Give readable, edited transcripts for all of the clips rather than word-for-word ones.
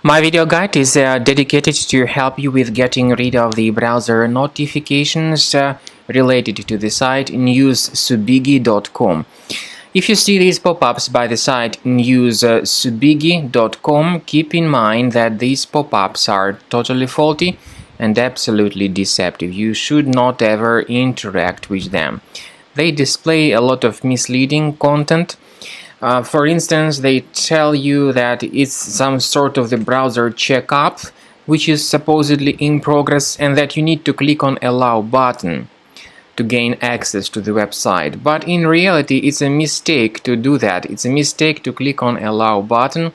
My video guide is dedicated to help you with getting rid of the browser notifications related to the site newssubigi.com. If you see these pop-ups by the site newssubigi.com, keep in mind that these pop-ups are totally faulty and absolutely deceptive. You should not ever interact with them. They display a lot of misleading content. For instance, they tell you that it's some sort of the browser checkup which is supposedly in progress and that you need to click on Allow button to gain access to the website. But in reality, it's a mistake to do that. It's a mistake to click on Allow button,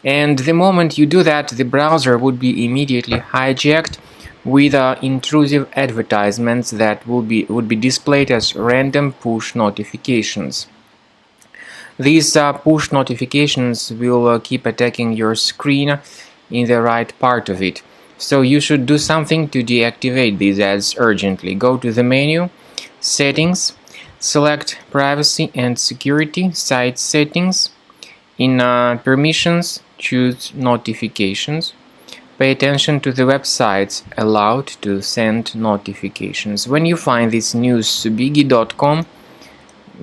and the moment you do that, the browser would be immediately hijacked with intrusive advertisements that would be displayed as random push notifications. These push notifications will keep attacking your screen in the right part of it. So you should do something to deactivate these ads urgently. Go to the menu, Settings, select Privacy and Security, Site Settings. In Permissions, choose Notifications. Pay attention to the websites allowed to send notifications. When you find this newssubigi.com,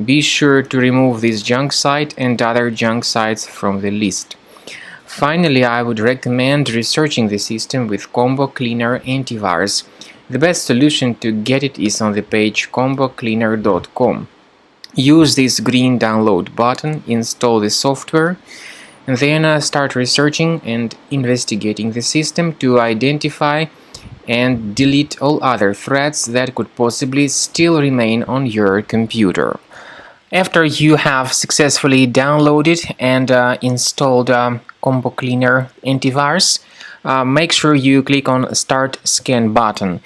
be sure to remove this junk site and other junk sites from the list. Finally, I would recommend researching the system with Combo Cleaner Antivirus. The best solution to get it is on the page combocleaner.com. Use this green download button, install the software, and then start researching and investigating the system to identify and delete all other threats that could possibly still remain on your computer. After you have successfully downloaded and installed Combo Cleaner Antivirus, make sure you click on Start Scan button.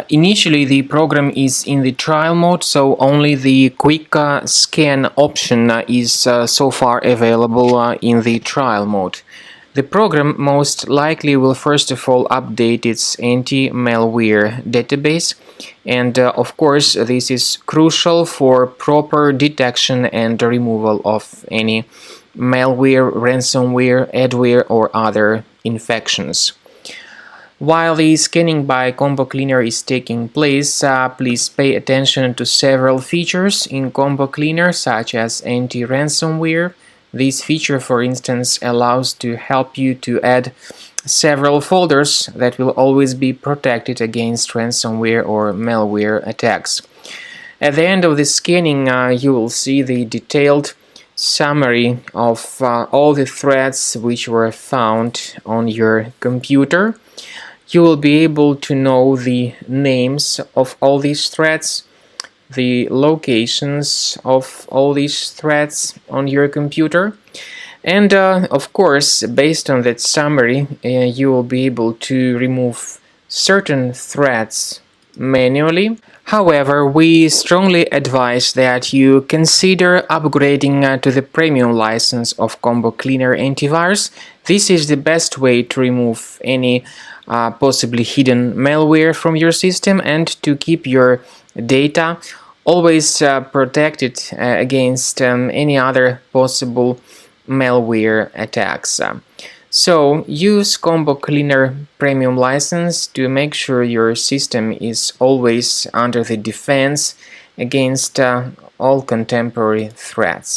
Initially, the program is in the trial mode, so only the quick scan option is so far available in the trial mode. The program most likely will first of all update its anti-malware database, and of course this is crucial for proper detection and removal of any malware, ransomware, adware or other infections. While the scanning by Combo Cleaner is taking place, please pay attention to several features in Combo Cleaner such as anti-ransomware. This feature, for instance, allows to help you to add several folders that will always be protected against ransomware or malware attacks. At the end of the scanning, you will see the detailed summary of all the threats which were found on your computer. You will be able to know the names of all these threats, the locations of all these threats on your computer, and of course, based on that summary, you will be able to remove certain threats manually. However, we strongly advise that you consider upgrading to the premium license of Combo Cleaner Antivirus. This is the best way to remove any possibly hidden malware from your system and to keep your data always protected against any other possible malware attacks. So use Combo Cleaner Premium license to make sure your system is always under the defense against all contemporary threats.